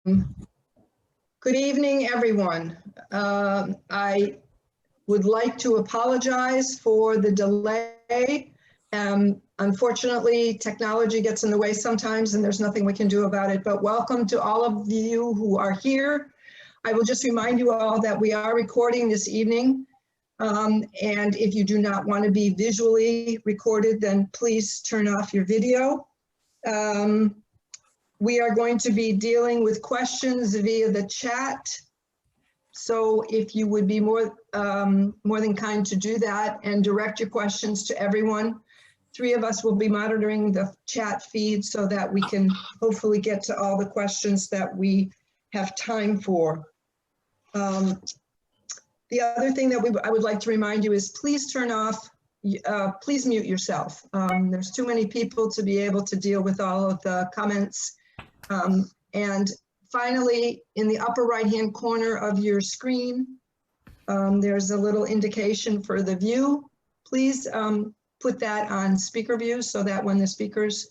Good evening, everyone. I would like to apologize for the delay. Unfortunately, technology gets in the way sometimes and there's nothing we can do about it, but welcome to all of you who are here. I will just remind you all that we are recording this evening. And if you do not want to be visually recorded, then please turn off your video. We are going to be dealing with questions via the chat. So if you would be more than kind to do that and direct your questions to everyone. 3 of us will be monitoring the chat feed so that we can hopefully get to all the questions that we have time for. The other thing that I would like to remind you is please turn off, please mute yourself. There's too many people to be able to deal with all of the comments. And finally, in the upper right-hand corner of your screen, there's a little indication for the view. Please put that on speaker view so that when the speakers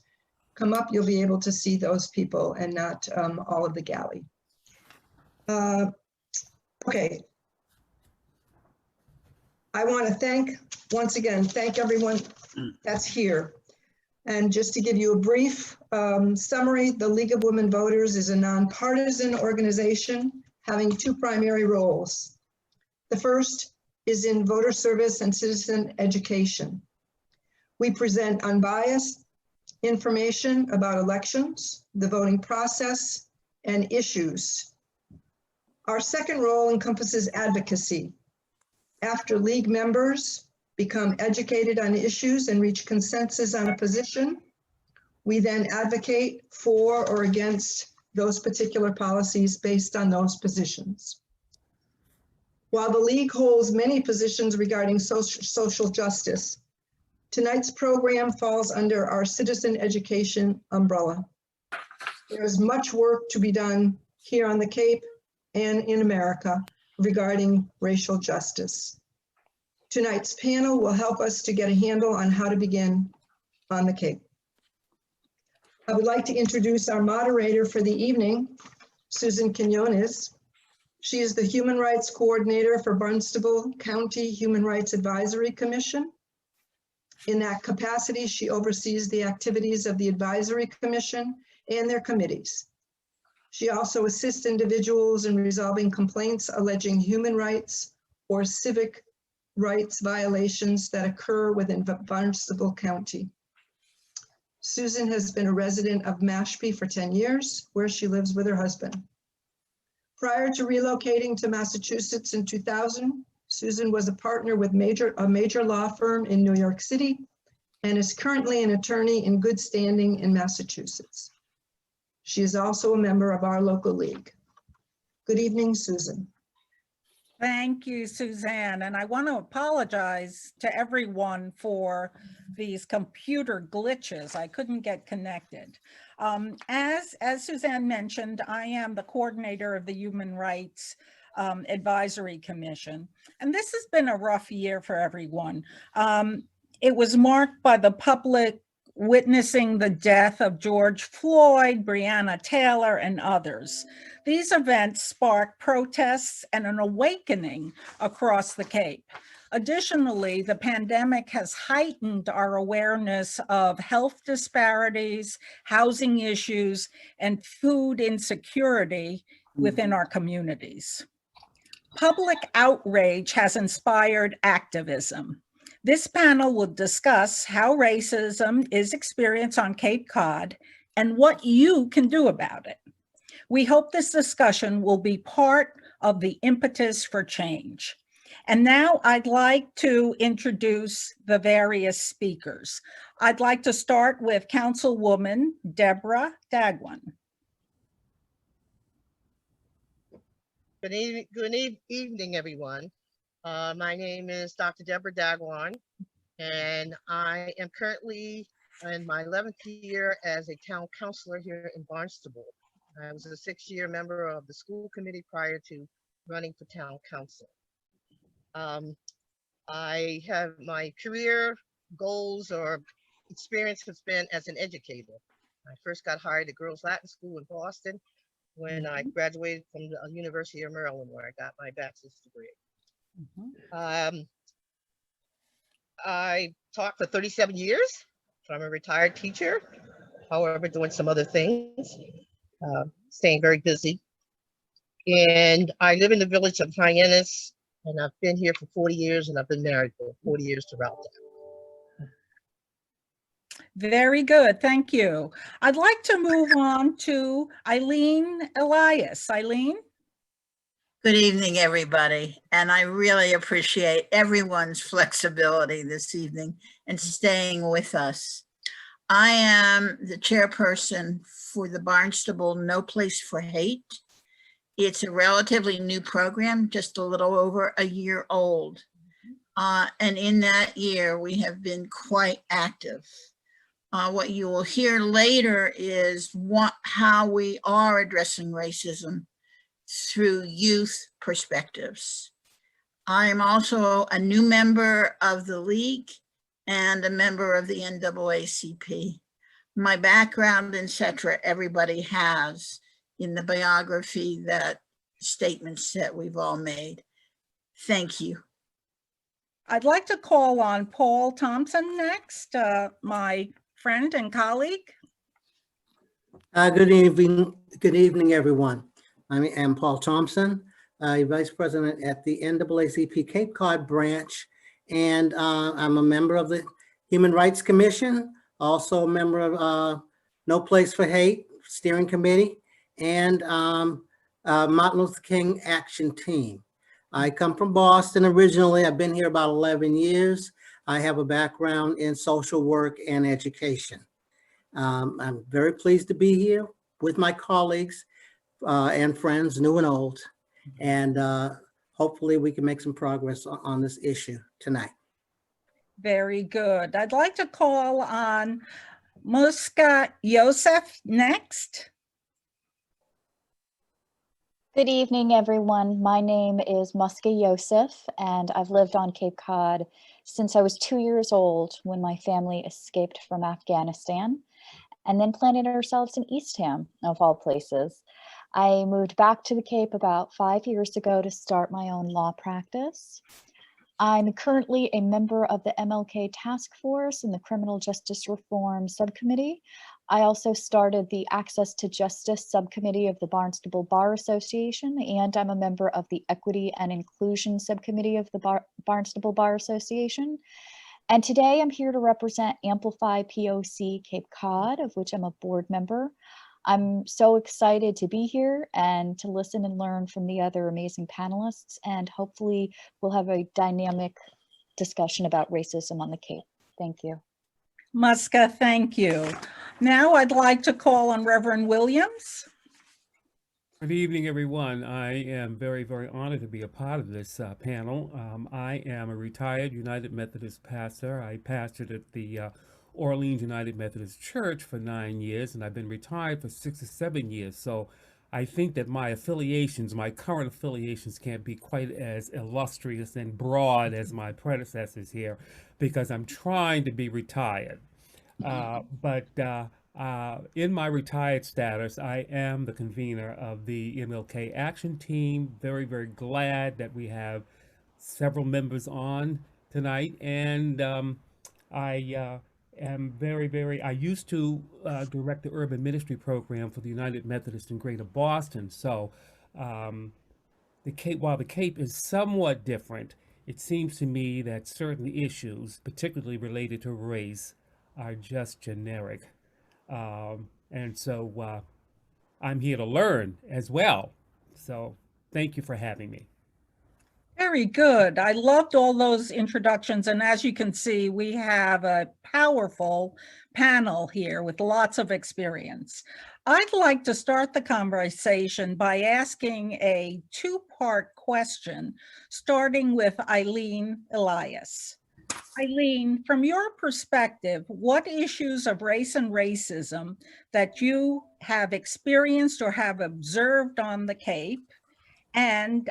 come up, you'll be able to see those people and not all of the galley. Okay. I want to once again, thank everyone that's here. And just to give you a brief summary, the League of Women Voters is a nonpartisan organization having 2 primary roles. The first is in voter service and citizen education. We present unbiased information about elections, the voting process, and issues. Our second role encompasses advocacy. After League members become educated on issues and reach consensus on a position, we then advocate for or against those particular policies based on those positions. While the League holds many positions regarding social justice, tonight's program falls under our citizen education umbrella. There is much work to be done here on the Cape and in America regarding racial justice. Tonight's panel will help us to get a handle on how to begin on the Cape. I would like to introduce our moderator for the evening, Susan Quinones. She is the Human Rights Coordinator for Barnstable County Human Rights Advisory Commission. In that capacity, she oversees the activities of the Advisory Commission and their committees. She also assists individuals in resolving complaints alleging human rights or civic rights violations that occur within Barnstable County. Susan has been a resident of Mashpee for 10 years, where she lives with her husband. Prior to relocating to Massachusetts in 2000, Susan was a partner with a major law firm in New York City and is currently an attorney in good standing in Massachusetts. She is also a member of our local league. Good evening, Susan. Thank you, Suzanne. And I want to apologize to everyone for these computer glitches. I couldn't get connected. As Suzanne mentioned, I am the coordinator of the Human Rights Advisory Commission. And this has been a rough year for everyone. It was marked by the public witnessing the death of George Floyd, Breonna Taylor, and others. These events sparked protests and an awakening across the Cape. Additionally, the pandemic has heightened our awareness of health disparities, housing issues, and food insecurity within our communities. Public outrage has inspired activism. This panel will discuss how racism is experienced on Cape Cod and what you can do about it. We hope this discussion will be part of the impetus for change. And now I'd like to introduce the various speakers. I'd like to start with Councilwoman Deborah Dagwan. Good evening, everyone. My name is Dr. Deborah Dagwan, and I am currently in my 11th year as a town councilor here in Barnstable. I was a 6-year member of the school committee prior to running for town council. I have my career goals or experience has been as an educator. I first got hired at Girls Latin School in Boston when I graduated from the University of Maryland, where I got my bachelor's degree. I taught for 37 years. So I'm a retired teacher, however, doing some other things, staying very busy. And I live in the village of Hyannis, and I've been here for 40 years, and I've been married for 40 years throughout that. Very good, thank you. I'd like to move on to Eileen Elias. Eileen? Good evening, everybody. And I really appreciate everyone's flexibility this evening and staying with us. I am the chairperson for the Barnstable No Place for Hate. It's a relatively new program, just a little over a year old. And in that year, we have been quite active. What you will hear later is how we are addressing racism through youth perspectives. I am also a new member of the League and a member of the NAACP. My background, etc., everybody has in the biography, that statements that we've all made. Thank you. I'd like to call on Paul Thompson next, my friend and colleague. Good evening, everyone. I am Paul Thompson, Vice President at the NAACP Cape Cod branch, and I'm a member of the Human Rights Commission, also a member of No Place for Hate Steering Committee, and Martin Luther King Action Team. I come from Boston originally. I've been here about 11 years. I have a background in social work and education. I'm very pleased to be here with my colleagues and friends, new and old, and hopefully we can make some progress on this issue tonight. Very good. I'd like to call on Muska Yosef next. Good evening, everyone. My name is Muska Yosef, and I've lived on Cape Cod since I was 2 years old when my family escaped from Afghanistan and then planted ourselves in Eastham, of all places. I moved back to the Cape about 5 years ago to start my own law practice. I'm currently a member of the MLK Task Force in the Criminal Justice Reform Subcommittee. I also started the Access to Justice Subcommittee of the Barnstable Bar Association, and I'm a member of the Equity and Inclusion Subcommittee of the Barnstable Bar Association. And today I'm here to represent Amplify POC Cape Cod, of which I'm a board member. I'm so excited to be here and to listen and learn from the other amazing panelists, and hopefully we'll have a dynamic discussion about racism on the Cape. Thank you. Muska, thank you. Now I'd like to call on Reverend Williams. Good evening, everyone. I am very, very honored to be a part of this panel. I am a retired United Methodist pastor. I pastored at the Orleans United Methodist Church for 9 years, and I've been retired for 6 or 7 years. So I think that my affiliations, my current affiliations, can't be quite as illustrious and broad as my predecessors here, because I'm trying to be retired. But in my retired status, I am the convener of the MLK Action Team. Very, very glad that we have several members on tonight. And I used to direct the urban ministry program for the United Methodist in Greater Boston. So the Cape, while the Cape is somewhat different, it seems to me that certain issues, particularly related to race, are just generic. And so I'm here to learn as well. So thank you for having me. Very good. I loved all those introductions. And as you can see, we have a powerful panel here with lots of experience. I'd like to start the conversation by asking a two-part question, starting with Eileen Elias. Eileen, from your perspective, what issues of race and racism that you have experienced or have observed on the Cape, and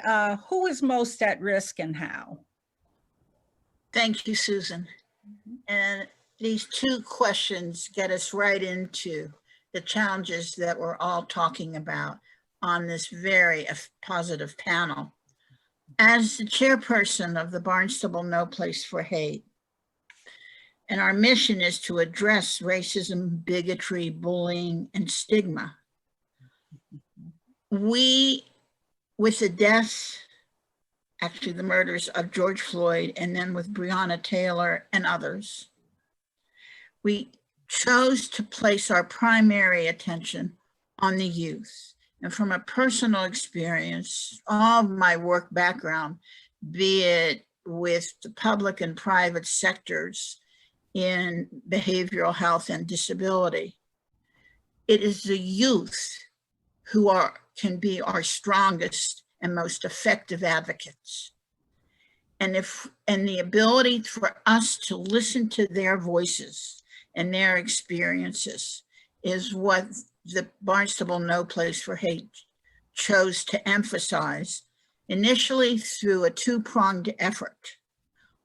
who is most at risk and how? Thank you, Susan. And these two questions get us right into the challenges that we're all talking about. on this very positive panel. As the chairperson of the Barnstable No Place for Hate, and our mission is to address racism, bigotry, bullying, and stigma. We, with the deaths, actually the murders of George Floyd, and then with Breonna Taylor and others, we chose to place our primary attention on the youth. And from a personal experience, all of my work background, be it with the public and private sectors in behavioral health and disability, it is the youth who can be our strongest and most effective advocates. And the ability for us to listen to their voices and their experiences is what the Barnstable No Place for Hate chose to emphasize, initially through a two-pronged effort.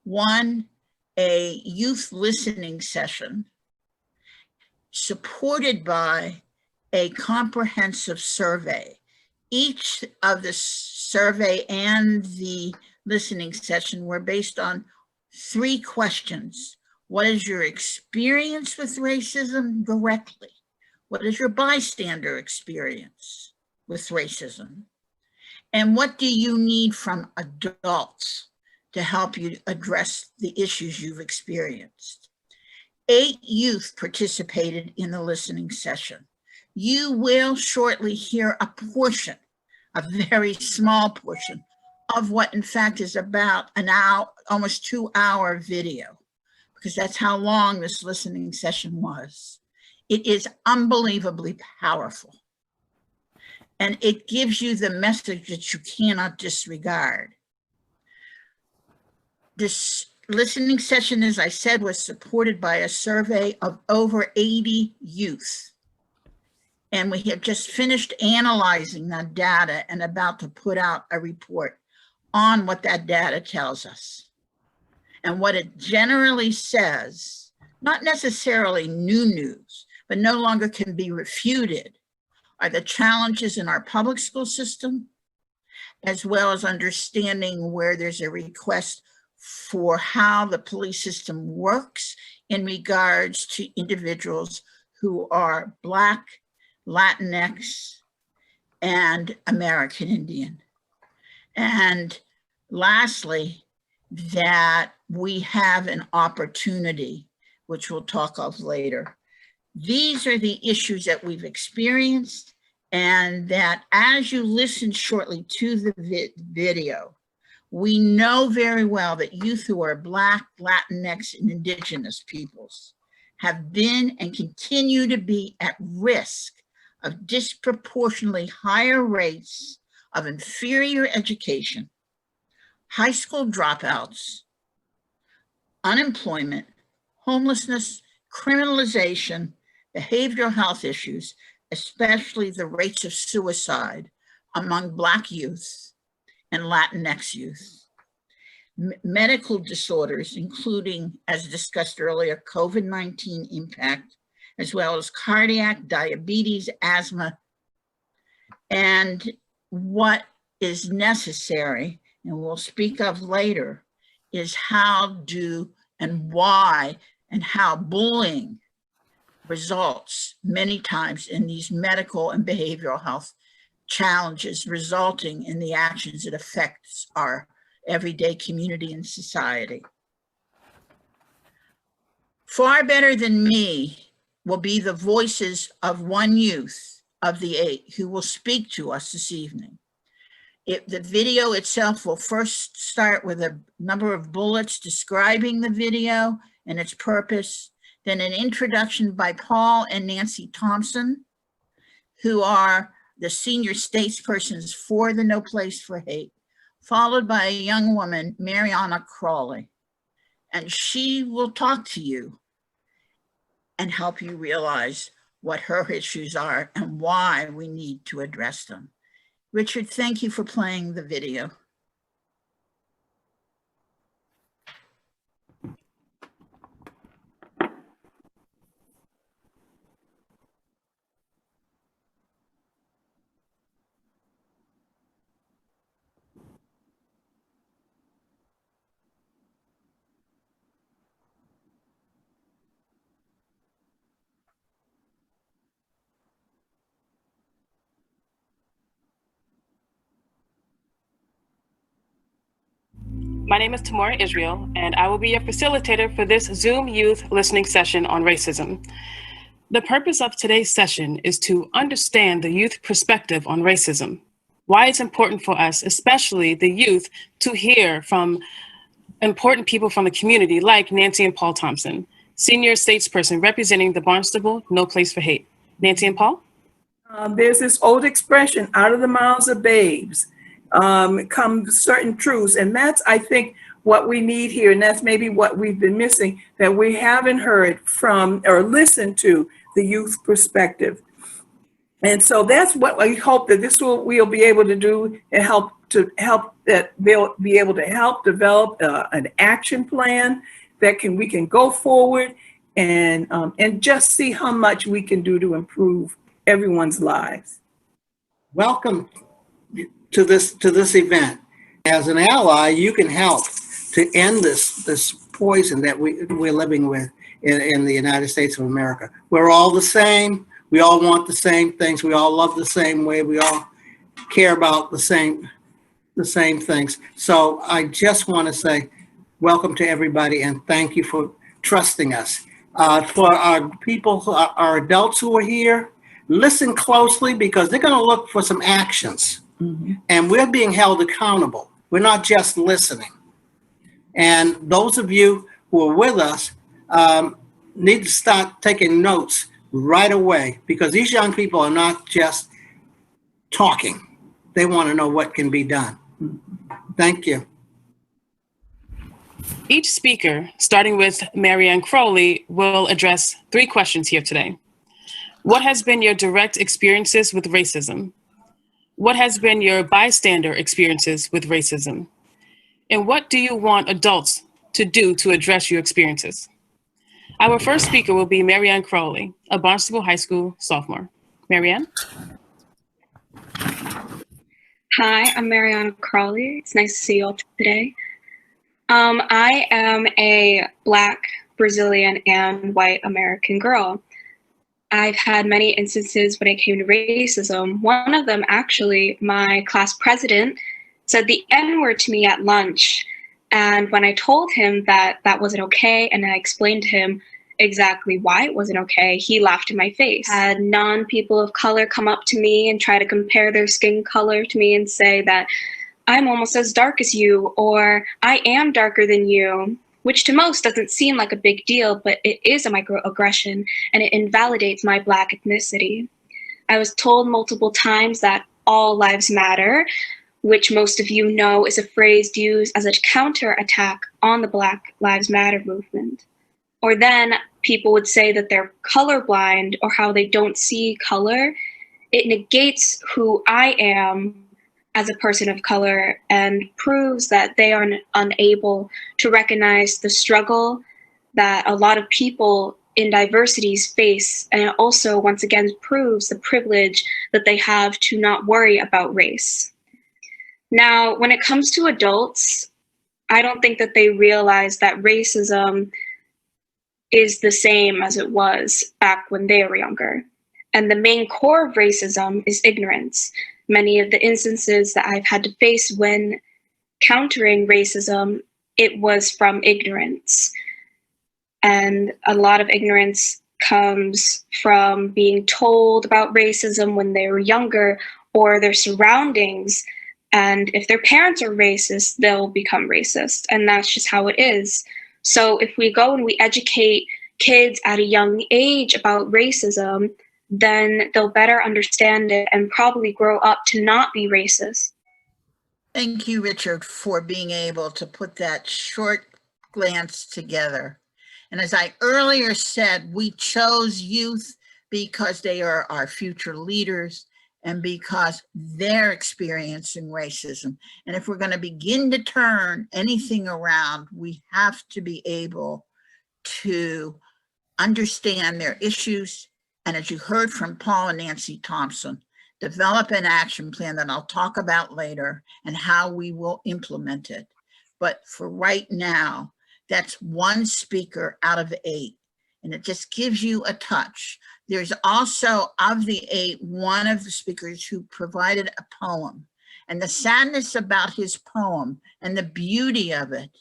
One, a youth listening session supported by a comprehensive survey. Each of the survey and the listening session were based on 3 questions. What is your experience with racism directly? What is your bystander experience with racism? And what do you need from adults to help you address the issues you've experienced? 8 youth participated in the listening session. You will shortly hear a portion, a very small portion, of what in fact is about an hour, almost 2-hour video, because that's how long this listening session was. It is unbelievably powerful. And it gives you the message that you cannot disregard. This listening session, as I said, was supported by a survey of over 80 youth. And we have just finished analyzing that data and about to put out a report on what that data tells us. And what it generally says, not necessarily new news, but no longer can be refuted, are the challenges in our public school system, as well as understanding where there's a request for how the police system works in regards to individuals who are Black, Latinx, and American Indian. And lastly, that we have an opportunity, which we'll talk of later. These are the issues that we've experienced, and that as you listen shortly to the video, we know very well that youth who are Black, Latinx, and Indigenous peoples have been and continue to be at risk of disproportionately higher rates of inferior education, high school dropouts, unemployment, homelessness, criminalization, behavioral health issues, especially the rates of suicide among Black youth and Latinx youth. Medical disorders, including, as discussed earlier, COVID-19 impact, as well as cardiac, diabetes, asthma, and what is necessary, and we'll speak of later, is how and why and how bullying results many times in these medical and behavioral health challenges, resulting in the actions that affects our everyday community and society. Far better than me will be the voices of one youth of the 8 who will speak to us this evening. The video itself will first start with a number of bullets describing the video and its purpose, then an introduction by Paul and Nancy Thompson, who are the senior statespersons for the No Place for Hate, followed by a young woman, Mariana Crawley. And she will talk to you and help you realize what her issues are and why we need to address them. Richard, thank you for playing the video. My name is Tamora Israel, and I will be your facilitator for this Zoom youth listening session on racism. The purpose of today's session is to understand the youth perspective on racism, why it's important for us, especially the youth, to hear from important people from the community like Nancy and Paul Thompson, senior statesperson representing the Barnstable No Place for Hate. Nancy and Paul? There's this old expression, out of the mouths of babes come certain truths. And that's, I think, what we need here. And that's maybe what we've been missing, that we haven't heard from or listened to the youth perspective. And so that's what we hope that we'll be able to do, and help that they'll be able to help develop an action plan that we can go forward and just see how much we can do to improve everyone's lives. Welcome to this event. As an ally, you can help to end this poison that we're living with in the United States of America. We're all the same. We all want the same things. We all love the same way. We all care about the same things. So I just want to say welcome to everybody and thank you for trusting us. For our people, our adults who are here, listen closely because they're going to look for some actions. Mm-hmm. And we're being held accountable. We're not just listening. And those of you who are with us need to start taking notes right away, because these young people are not just talking. They want to know what can be done. Thank you. Each speaker, starting with Marianne Crowley, will address 3 questions here today. What has been your direct experiences with racism? What has been your bystander experiences with racism? And what do you want adults to do to address your experiences? Our first speaker will be Marianne Crowley, a Barnstable High School sophomore. Marianne? Hi, I'm Marianne Crowley. It's nice to see you all today. I am a Black, Brazilian, and white American girl. I've had many instances when it came to racism. One of them, actually, my class president said the N-word to me at lunch. And when I told him that that wasn't okay, and I explained to him exactly why it wasn't okay, he laughed in my face. I had non-people of color come up to me and try to compare their skin color to me and say that I'm almost as dark as you, or I am darker than you, which to most doesn't seem like a big deal, but it is a microaggression, and it invalidates my Black ethnicity. I was told multiple times that all lives matter, which most of you know is a phrase used as a counterattack on the Black Lives Matter movement. Or then people would say that they're colorblind or how they don't see color. It negates who I am as a person of color and proves that they are unable to recognize the struggle that a lot of people in diversities face. And it also, once again, proves the privilege that they have to not worry about race. Now, when it comes to adults, I don't think that they realize that racism is the same as it was back when they were younger. And the main core of racism is ignorance. Many of the instances that I've had to face when countering racism, it was from ignorance. And a lot of ignorance comes from being told about racism when they were younger or their surroundings. And if their parents are racist, they'll become racist. And that's just how it is. So if we go and we educate kids at a young age about racism, then they'll better understand it and probably grow up to not be racist. Thank you, Richard, for being able to put that short glance together. And as I earlier said, we chose youth because they are our future leaders and because they're experiencing racism. And if we're going to begin to turn anything around, we have to be able to understand their issues. And as you heard from Paul and Nancy Thompson, develop an action plan that I'll talk about later and how we will implement it. But for right now, that's 1 speaker out of 8. And it just gives you a touch. There's also, of the 8, one of the speakers who provided a poem. And the sadness about his poem and the beauty of it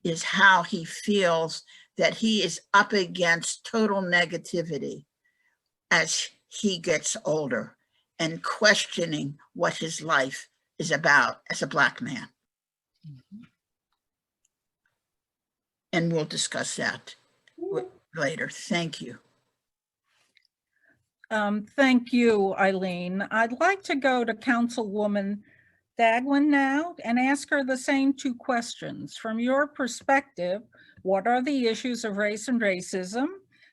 is how he feels that he is up against total negativity as he gets older and questioning what his life is about as a Black man. And we'll discuss that later. Thank you. Thank you, Eileen. I'd like to go to Councilwoman Dagwan now and ask her the same two questions. From your perspective, what are the issues of race and racism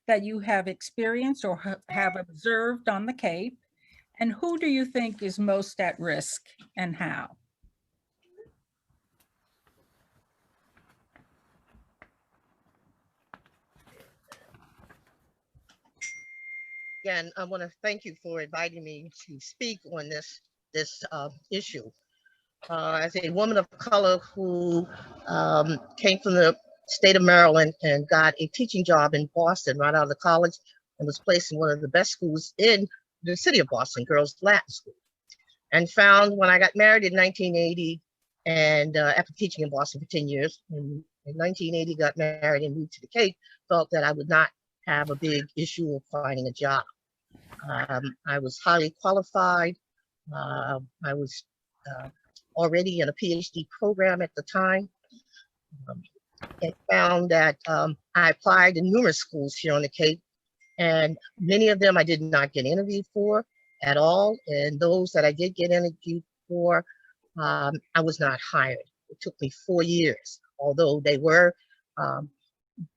that you have experienced or have observed on the Cape? And who do you think is most at risk and how? Again, I want to thank you for inviting me to speak on this issue. As a woman of color who came from the state of Maryland and got a teaching job in Boston right out of the college and was placed in one of the best schools in the city of Boston, Girls Latin School, and found when I got married in 1980 and after teaching in Boston for 10 years, in 1980 got married and moved to the Cape, felt that I would not have a big issue of finding a job. I was highly qualified. I was already in a PhD program at the time. And found that I applied in numerous schools here on the Cape, and many of them I did not get interviewed for at all. And those that I did get interviewed for, I was not hired. It took me 4 years, although they were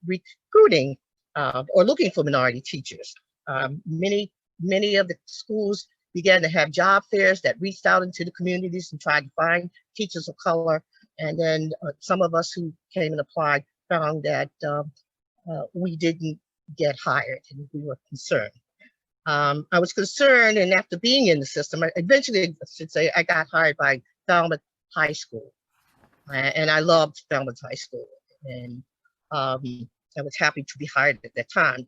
recruiting or looking for minority teachers. Many of the schools began to have job fairs that reached out into the communities and tried to find teachers of color. And then some of us who came and applied found that we didn't get hired, and we were concerned. I was concerned, and after being in the system, eventually, I should say, I got hired by Falmouth High School. And I loved Falmouth High School. And I was happy to be hired at that time.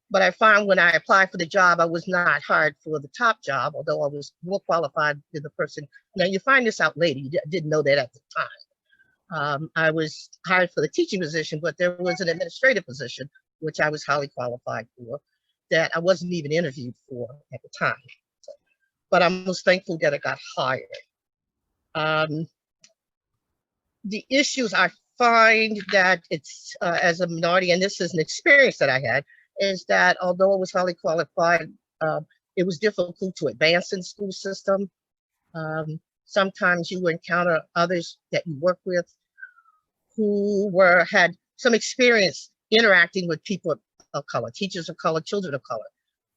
But I found when I applied for the job, I was not hired for the top job, although I was more qualified than the person. Now, you find this out later. You didn't know that at the time. I was hired for the teaching position, but there was an administrative position, which I was highly qualified for, that I wasn't even interviewed for at the time. But I'm most thankful that I got hired. The issues I find that it's as a minority, and this is an experience that I had, is that although I was highly qualified, it was difficult to advance in the school system. Sometimes you encounter others that you work with who had some experience interacting with people of color, teachers of color, children of color.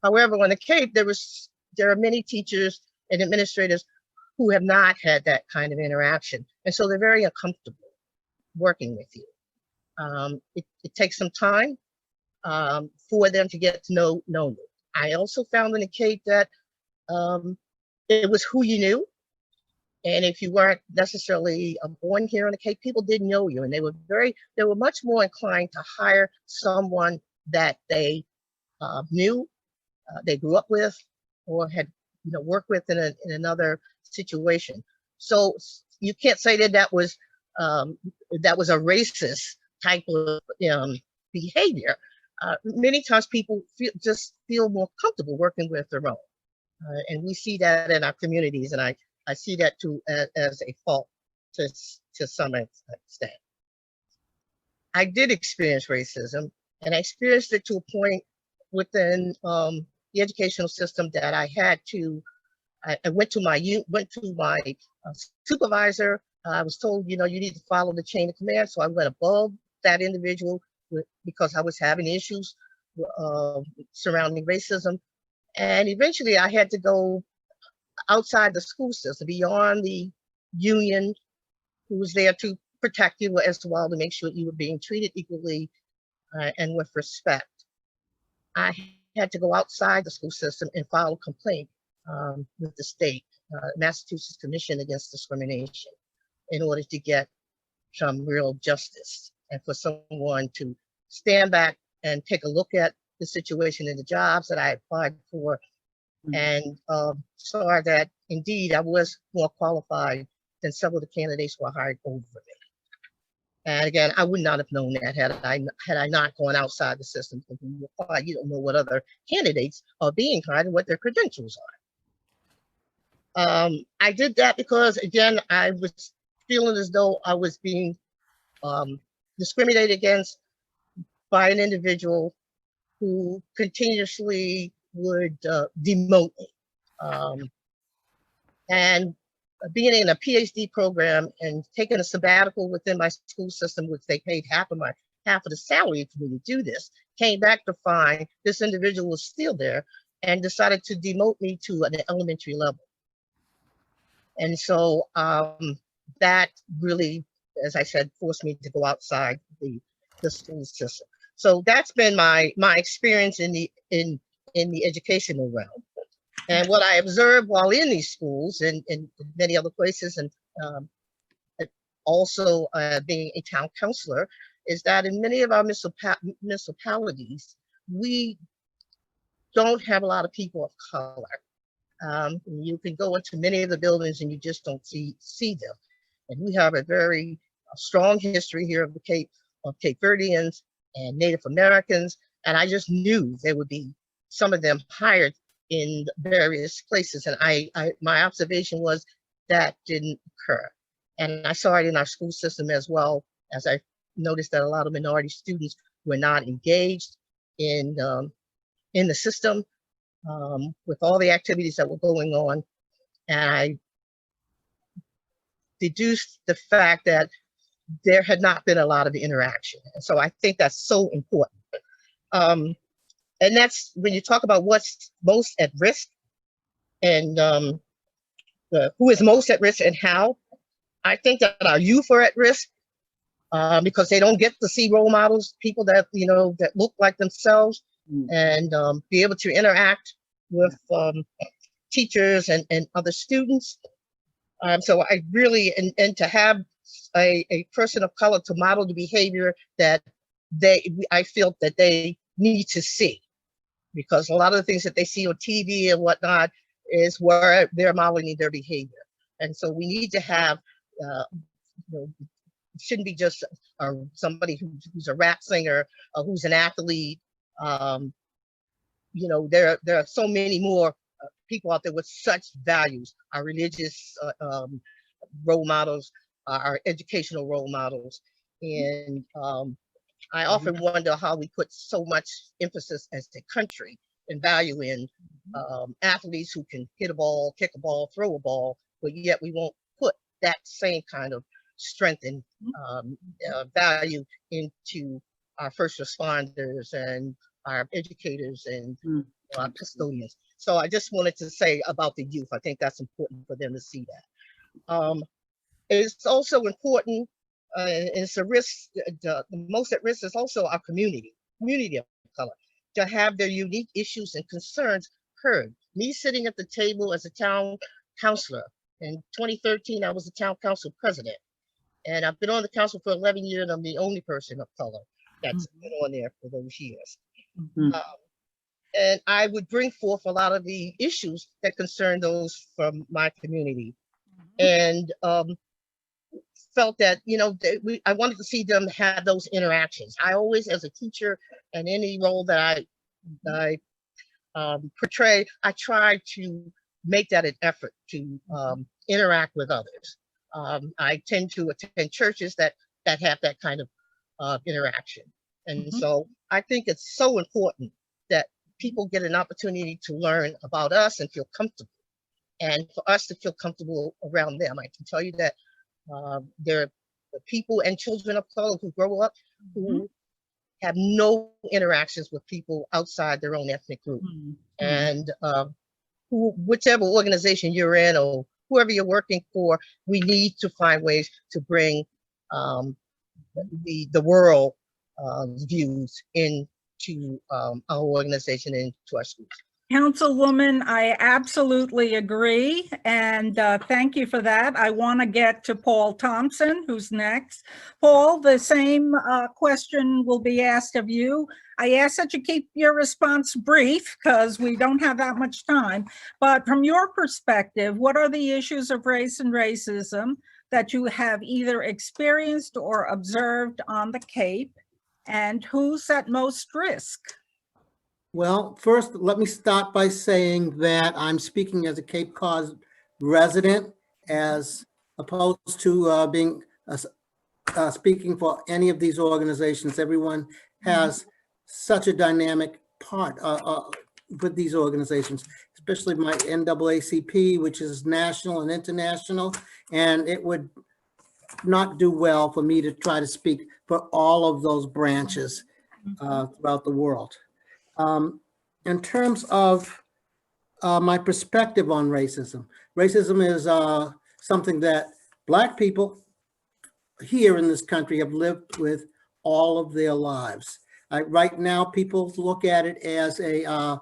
However, on the Cape, there are many teachers and administrators who have not had that kind of interaction. And so they're very uncomfortable working with you. It takes some time for them to get to know you. I also found in the Cape that it was who you knew. And if you weren't necessarily born here on the Cape, people didn't know you. And they were much more inclined to hire someone that they knew, they grew up with, or had worked with in another situation. So you can't say that was a racist type of behavior. Many times people feel more comfortable working with their own. And we see that in our communities, and I see that too as a fault to some extent. I did experience racism, and I experienced it to a point within the educational system that I had to. I went to my supervisor. I was told, you need to follow the chain of command. So I went above that individual because I was having issues surrounding racism. And eventually I had to go outside the school system, beyond the union who was there to protect you as well, to make sure you were being treated equally and with respect. I had to go outside the school system and file a complaint with the state, Massachusetts Commission Against Discrimination, in order to get some real justice, and for someone to stand back and take a look at the situation in the jobs that I applied for and saw that indeed I was more qualified than several of the candidates who were hired over me. And again, I would not have known that had I not gone outside the system. Because when you apply, you don't know what other candidates are being hired and what their credentials are. I did that because, again, I was feeling as though I was being discriminated against by an individual who continuously would demote me. And being in a PhD program and taking a sabbatical within my school system, which they paid half of the salary for me to do this, came back to find this individual was still there and decided to demote me to an elementary level. And so that really, as I said, forced me to go outside the school system. So that's been my experience in the educational realm. And what I observed while in these schools and many other places, and also being a town councilor, is that in many of our municipalities, we don't have a lot of people of color. You can go into many of the buildings and you just don't see them. And we have a very strong history here of the Cape Verdeans and Native Americans. And I just knew there would be some of them hired in various places. And my observation was that didn't occur. And I saw it in our school system as well, as I noticed that a lot of minority students were not engaged in the system with all the activities that were going on. And I deduced the fact that there had not been a lot of interaction. And so I think that's so important. And that's when you talk about what's most at risk and who is most at risk and how. I think that our youth are at risk because they don't get to see role models, people that, that look like themselves and be able to interact with teachers and other students. So I really, and to have a person of color to model the behavior that I feel that they need to see. Because a lot of the things that they see on TV and whatnot is where they're modeling their behavior. And so we need to have, it shouldn't be just somebody who's a rap singer or who's an athlete. There are so many more people out there with such values, our religious role models, our educational role models. And I often wonder how we put so much emphasis as the country and value in athletes who can hit a ball, kick a ball, throw a ball, but yet we won't put that same kind of strength and value into our first responders and our educators and our custodians. So I just wanted to say about the youth, I think that's important for them to see that. It's also important, it's a risk, the most at risk is also our community of color, to have their unique issues and concerns heard. Me sitting at the table as a town councilor, in 2013, I was the town council president. And I've been on the council for 11 years, and I'm the only person of color that's been on there for those years. And I would bring forth a lot of the issues that concern those from my community. And felt that, I wanted to see them have those interactions. I always, as a teacher and any role that I portray, I try to make that an effort to interact with others. I tend to attend churches that have that kind of interaction. And so I think it's so important that people get an opportunity to learn about us and feel comfortable, and for us to feel comfortable around them. I can tell you that there are people and children of color who grow up who have no interactions with people outside their own ethnic group. And whichever organization you're in or whoever you're working for, we need to find ways to bring the world views into our organization and to our schools. Councilwoman, I absolutely agree, and thank you for that. I want to get to Paul Thompson, who's next. Paul, the same question will be asked of you. I ask that you keep your response brief because we don't have that much time. But from your perspective, what are the issues of race and racism that you have either experienced or observed on the Cape? And who's at most risk? Well, first, let me start by saying that I'm speaking as a Cape Cod resident as opposed to being speaking for any of these organizations. Everyone has such a dynamic part with these organizations, especially my NAACP, which is national and international, and it would not do well for me to try to speak for all of those branches throughout the world. In terms of my perspective on racism, racism is something that Black people here in this country have lived with all of their lives. Right now, people look at it as a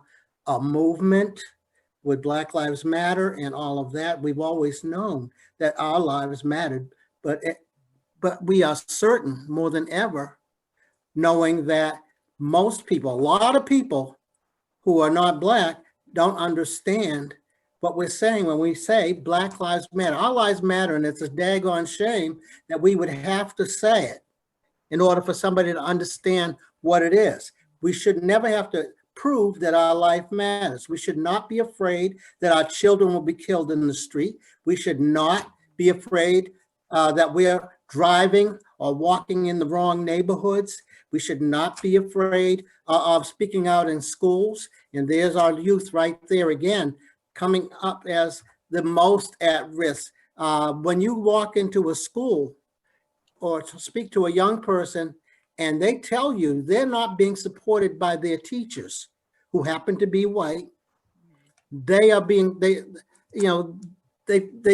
movement with Black Lives Matter and all of that. We've always known that our lives mattered, but we are certain more than ever, knowing that most people, a lot of people who are not Black, don't understand what we're saying when we say Black Lives Matter. Our lives matter, and it's a daggone shame that we would have to say it in order for somebody to understand what it is. We should never have to prove that our life matters. We should not be afraid that our children will be killed in the street. We should not be afraid that we're driving or walking in the wrong neighborhoods. We should not be afraid of speaking out in schools. And there's our youth right there again, coming up as the most at risk. When you walk into a school or to speak to a young person and they tell you they're not being supported by their teachers who happen to be white, they are being, they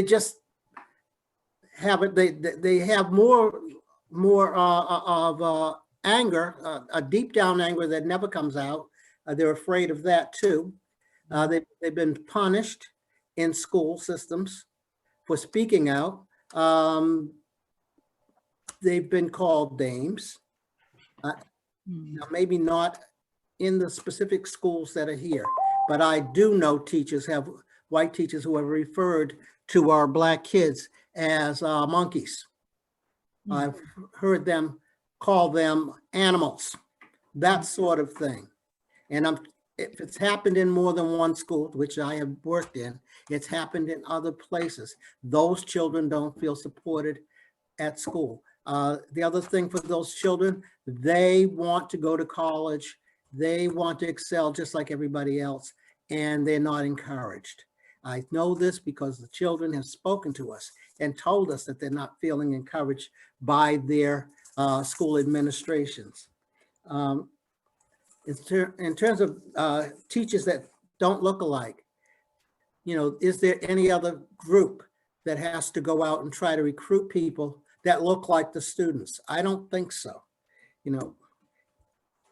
just have it, they have more of anger, a deep down anger that never comes out. They're afraid of that too. They've been punished in school systems for speaking out. They've been called names. Now, maybe not in the specific schools that are here, but I do know white teachers who have referred to our Black kids as monkeys. I've heard them call them animals, that sort of thing. And if it's happened in more than one school, which I have worked in, it's happened in other places. Those children don't feel supported at school. The other thing for those children, they want to go to college. They want to excel just like everybody else, and they're not encouraged. I know this because the children have spoken to us and told us that they're not feeling encouraged by their school administrations. In terms of teachers that don't look alike, is there any other group that has to go out and try to recruit people that look like the students? I don't think so.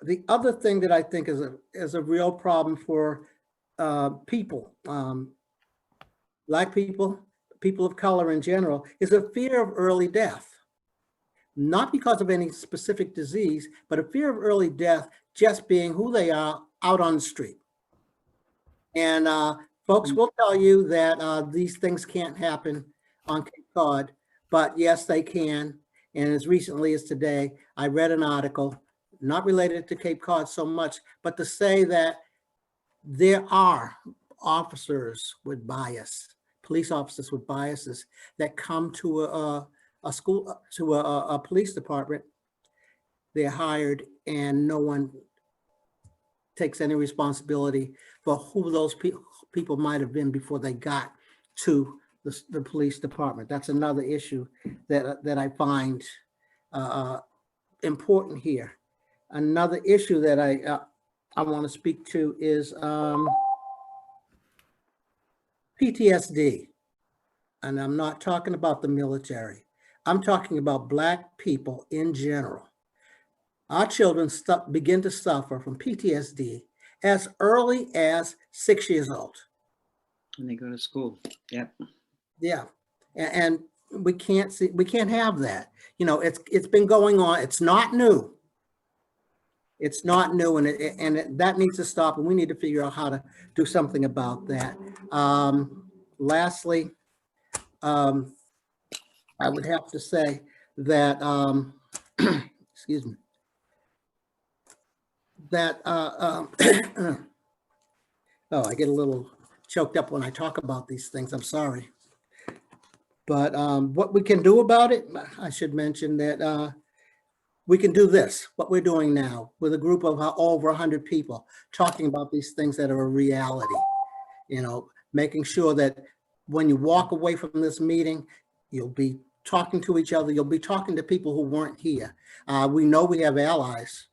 The other thing that I think is a real problem for people, Black people, people of color in general, is a fear of early death. Not because of any specific disease, but a fear of early death just being who they are out on the street. And folks will tell you that these things can't happen on Cape Cod, but yes, they can. And as recently as today, I read an article, not related to Cape Cod so much, but to say that there are officers with bias, police officers with biases that come to a school, to a police department. They're hired and no one takes any responsibility for who those people might have been before they got to the police department. That's another issue that I find important here. Another issue that I want to speak to is PTSD. And I'm not talking about the military. I'm talking about Black people in general. Our children begin to suffer from PTSD as early as 6 years old. When they go to school. Yep. Yeah. And we can't have that. It's been going on. It's not new. It's not new, and that needs to stop, and we need to figure out how to do something about that. Lastly, I would have to say that, excuse me, that, oh, I get a little choked up when I talk about these things. I'm sorry. But what we can do about it, I should mention that we can do this, what we're doing now, with a group of over 100 people talking about these things that are a reality. You know, making sure that when you walk away from this meeting, you'll be talking to each other. You'll be talking to people who weren't here. We know we have allies,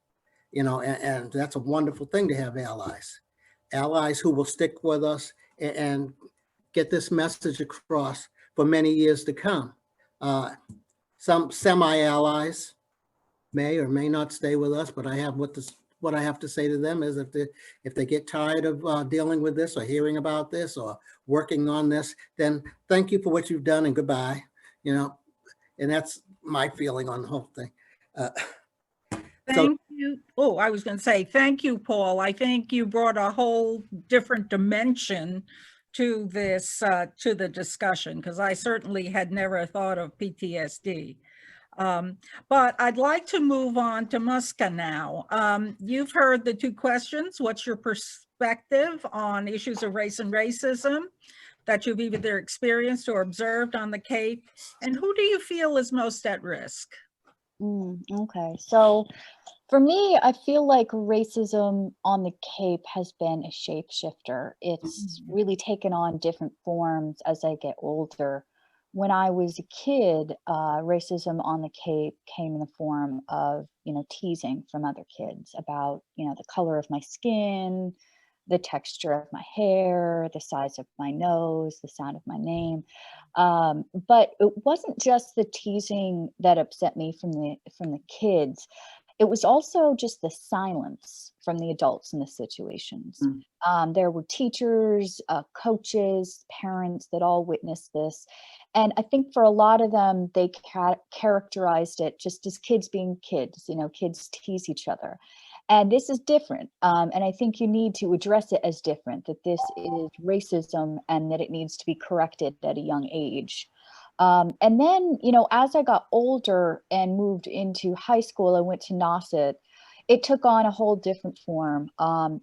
you know, and that's a wonderful thing to have allies. Allies who will stick with us and get this message across for many years to come. Some semi-allies may or may not stay with us, but I have what I have to say to them is if they get tired of dealing with this or hearing about this or working on this, then thank you for what you've done and goodbye, you know, and that's my feeling on the whole thing. Thank you. Oh, I was going to say, thank you, Paul. I think you brought a whole different dimension to this, to the discussion, because I certainly had never thought of PTSD. But I'd like to move on to Muska now. You've heard the two questions. What's your perspective on issues of race and racism that you've either experienced or observed on the Cape? And who do you feel is most at risk? Okay, so for me, I feel like racism on the Cape has been a shapeshifter. It's really taken on different forms as I get older. When I was a kid, racism on the Cape came in the form of, you know, teasing from other kids about, you know, the color of my skin, the texture of my hair, the size of my nose, the sound of my name. But it wasn't just the teasing that upset me from the kids. It was also just the silence from the adults in the situations. There were teachers, coaches, parents that all witnessed this. And I think for a lot of them, they characterized it just as kids being kids, you know, kids tease each other. And this is different. And I think you need to address it as different, that this is racism and that it needs to be corrected at a young age. And then, you know, as I got older and moved into high school, I went to Nauset. It took on a whole different form.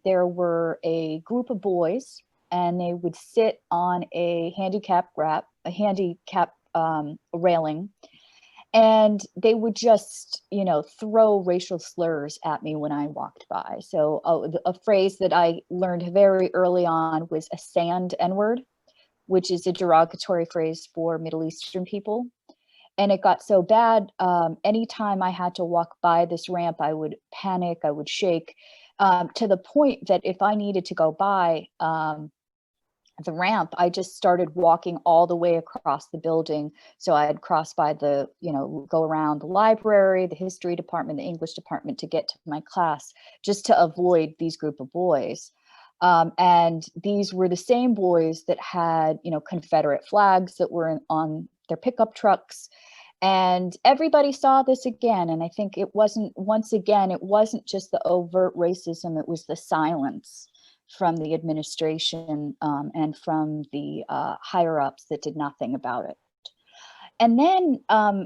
There were a group of boys, and they would sit on a handicap railing, and they would just, you know, throw racial slurs at me when I walked by. So a phrase that I learned very early on was a sand N-word, which is a derogatory phrase for Middle Eastern people. And it got so bad, anytime I had to walk by this ramp, I would panic, I would shake, to the point that if I needed to go by the ramp, I just started walking all the way across the building. So I'd cross by the, you know, go around the library, the history department, the English department to get to my class, just to avoid these group of boys. And these were the same boys that had, you know, Confederate flags that were on their pickup trucks. And everybody saw this again. And I think it wasn't, once again, it wasn't just the overt racism, it was the silence from the administration and from the higher ups that did nothing about it. And then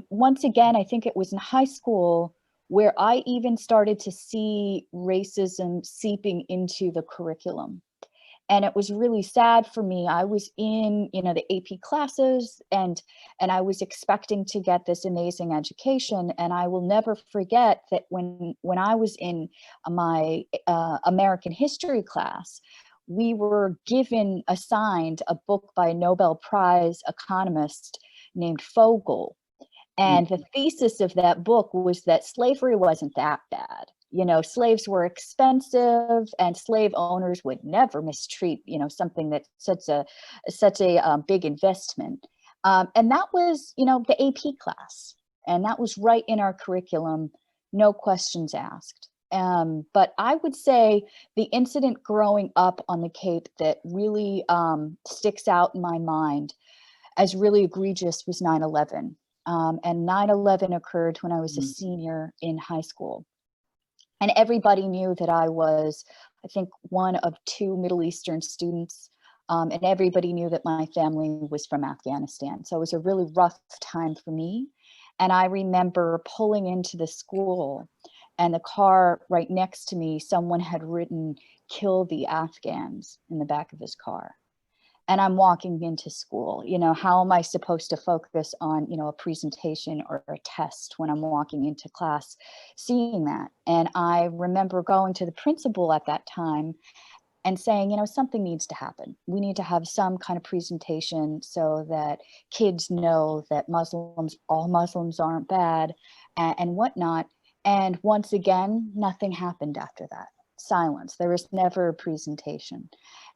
once again, I think it was in high school where I even started to see racism seeping into the curriculum. And it was really sad for me. I was in, you know, the AP classes and I was expecting to get this amazing education. And I will never forget that when I was in my American history class, we were assigned a book by a Nobel Prize economist named Fogel. And the thesis of that book was that slavery wasn't that bad. You know, slaves were expensive and slave owners would never mistreat, you know, something that's such a big investment. And that was, you know, the AP class. And that was right in our curriculum, no questions asked. But I would say the incident growing up on the Cape that really sticks out in my mind as really egregious was 9/11. And 9/11 occurred when I was a senior in high school. And everybody knew that I was, I think, one of 2 Middle Eastern students. And everybody knew that my family was from Afghanistan. So it was a really rough time for me. And I remember pulling into the school, and the car right next to me, someone had written, "Kill the Afghans," in the back of his car. And I'm walking into school. You know, how am I supposed to focus on, you know, a presentation or a test when I'm walking into class seeing that? And I remember going to the principal at that time and saying, you know, something needs to happen. We need to have some kind of presentation so that kids know that Muslims, all Muslims aren't bad, and whatnot. And once again, nothing happened after that. Silence. There was never a presentation.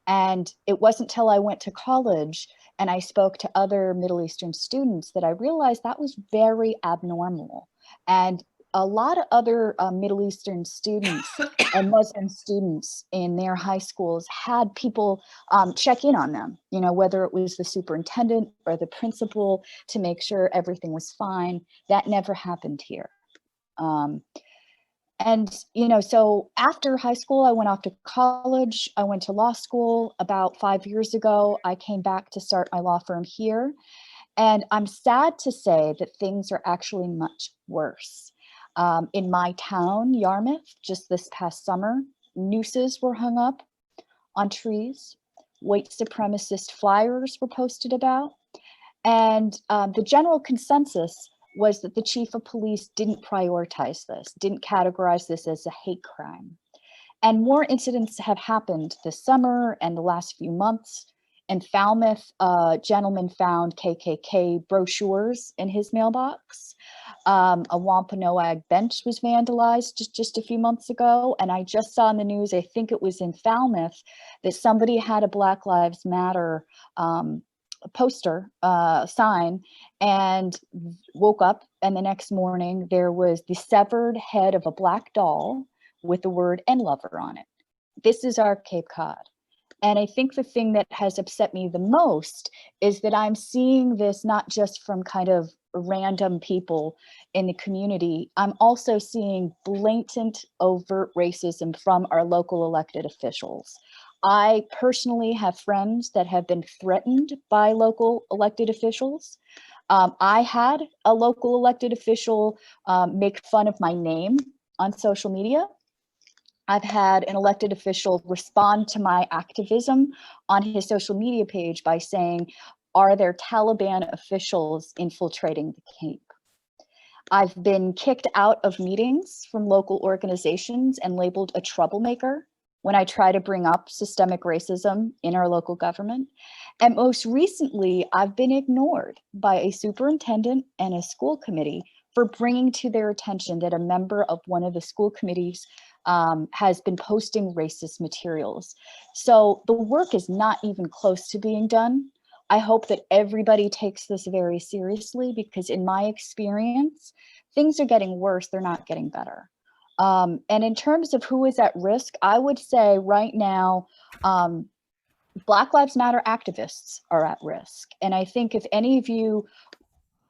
And it wasn't till I went to college and I spoke to other Middle Eastern students that I realized that was very abnormal. And a lot of other Middle Eastern students and Muslim students in their high schools had people check in on them, you know, whether it was the superintendent or the principal, to make sure everything was fine. That never happened here. And, you know, so after high school, I went off to college. I went to law school. About 5 years ago, I came back to start my law firm here. And I'm sad to say that things are actually much worse. In my town, Yarmouth, just this past summer, nooses were hung up on trees. White supremacist flyers were posted about. And the general consensus was that the chief of police didn't prioritize this, didn't categorize this as a hate crime. And more incidents have happened this summer and the last few months. In Falmouth, a gentleman found KKK brochures in his mailbox. A Wampanoag bench was vandalized just a few months ago. And I just saw in the news, I think it was in Falmouth, that somebody had a Black Lives Matter poster, sign, and woke up, and the next morning there was the severed head of a black doll with the word "N lover" on it. This is our Cape Cod. And I think the thing that has upset me the most is that I'm seeing this not just from kind of random people in the community. I'm also seeing blatant, overt racism from our local elected officials. I personally have friends that have been threatened by local elected officials. I had a local elected official make fun of my name on social media. I've had an elected official respond to my activism on his social media page by saying, "Are there Taliban officials infiltrating the Cape?" I've been kicked out of meetings from local organizations and labeled a troublemaker when I try to bring up systemic racism in our local government. And most recently, I've been ignored by a superintendent and a school committee for bringing to their attention that a member of one of the school committees has been posting racist materials. So the work is not even close to being done. I hope that everybody takes this very seriously, because in my experience, things are getting worse, they're not getting better. And in terms of who is at risk, I would say right now, Black Lives Matter activists are at risk. And I think if any of you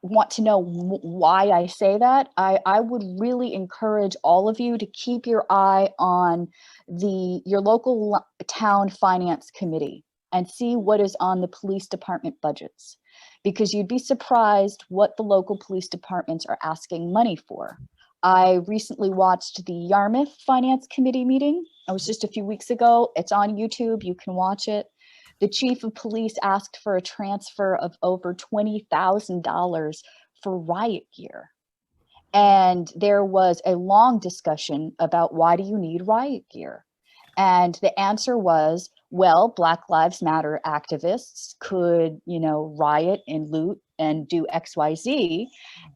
want to know why I say that, I would really encourage all of you to keep your eye on your local town finance committee and see what is on the police department budgets, because you'd be surprised what the local police departments are asking money for. I recently watched the Yarmouth Finance Committee meeting. It was just a few weeks ago. It's on YouTube. You can watch it. The chief of police asked for a transfer of over $20,000 for riot gear. And there was a long discussion about, why do you need riot gear? And the answer was, well, Black Lives Matter activists could, riot and loot and do XYZ.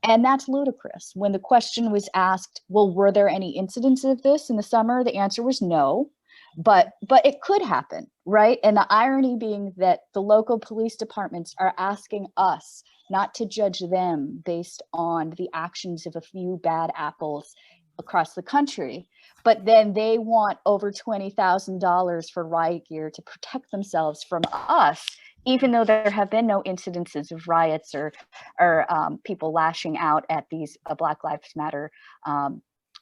And that's ludicrous. When the question was asked, well, were there any incidents of this in the summer? The answer was no, but it could happen, right? And the irony being that the local police departments are asking us not to judge them based on the actions of a few bad apples across the country, but then they want over $20,000 for riot gear to protect themselves from us, even though there have been no incidences of riots or people lashing out at these Black Lives Matter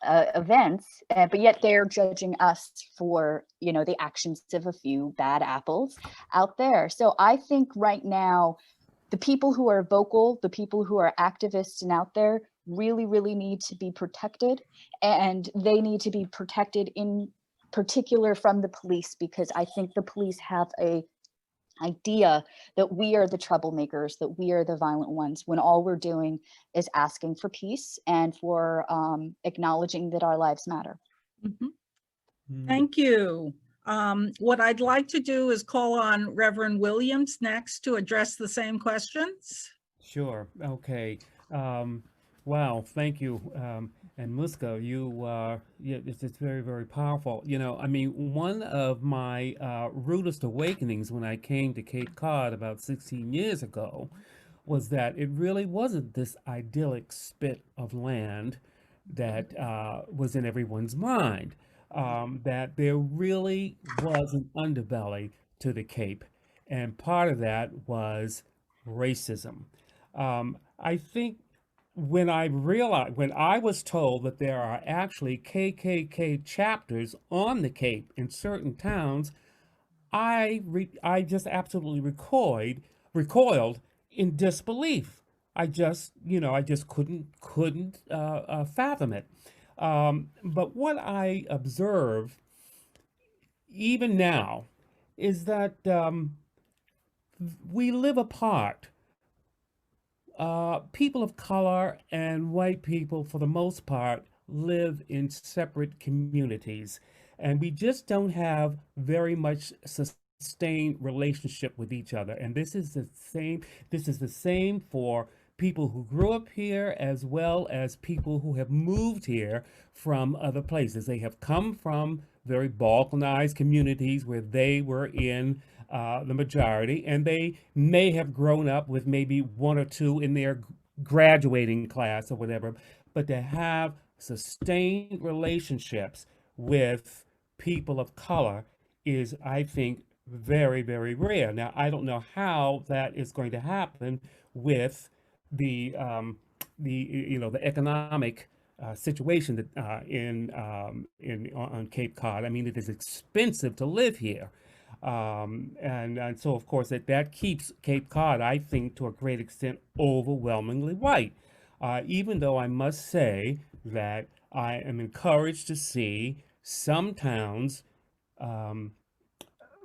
events, but yet they're judging us for, the actions of a few bad apples out there. So I think right now, the people who are vocal, the people who are activists and out there really, really need to be protected, and they need to be protected in particular from the police, because I think the police have a idea that we are the troublemakers, that we are the violent ones, when all we're doing is asking for peace and for acknowledging that our lives matter. Thank you. What I'd like to do is call on Reverend Williams next to address the same questions. Sure. Okay. Wow. Thank you. And Muska, it's very, very powerful. I mean, one of my rudest awakenings when I came to Cape Cod about 16 years ago was that it really wasn't this idyllic spit of land that was in everyone's mind. That there really was an underbelly to the Cape, and part of that was racism. I think when I was told that there are actually KKK chapters on the Cape in certain towns, I just absolutely recoiled in disbelief. I just couldn't fathom it. But what I observe even now is that we live apart. People of color and white people, for the most part, live in separate communities, and we just don't have very much sustained relationship with each other. And this is the same. This is the same for people who grew up here as well as people who have moved here from other places. They have come from very balkanized communities where they were in the majority, and they may have grown up with maybe one or two in their graduating class or whatever, but to have sustained relationships with people of color is, I think, very, very rare. Now, I don't know how that is going to happen with the economic situation that on Cape Cod. I mean, it is expensive to live here. And so, of course, that keeps Cape Cod, I think, to a great extent, overwhelmingly white. Even though I must say that I am encouraged to see some towns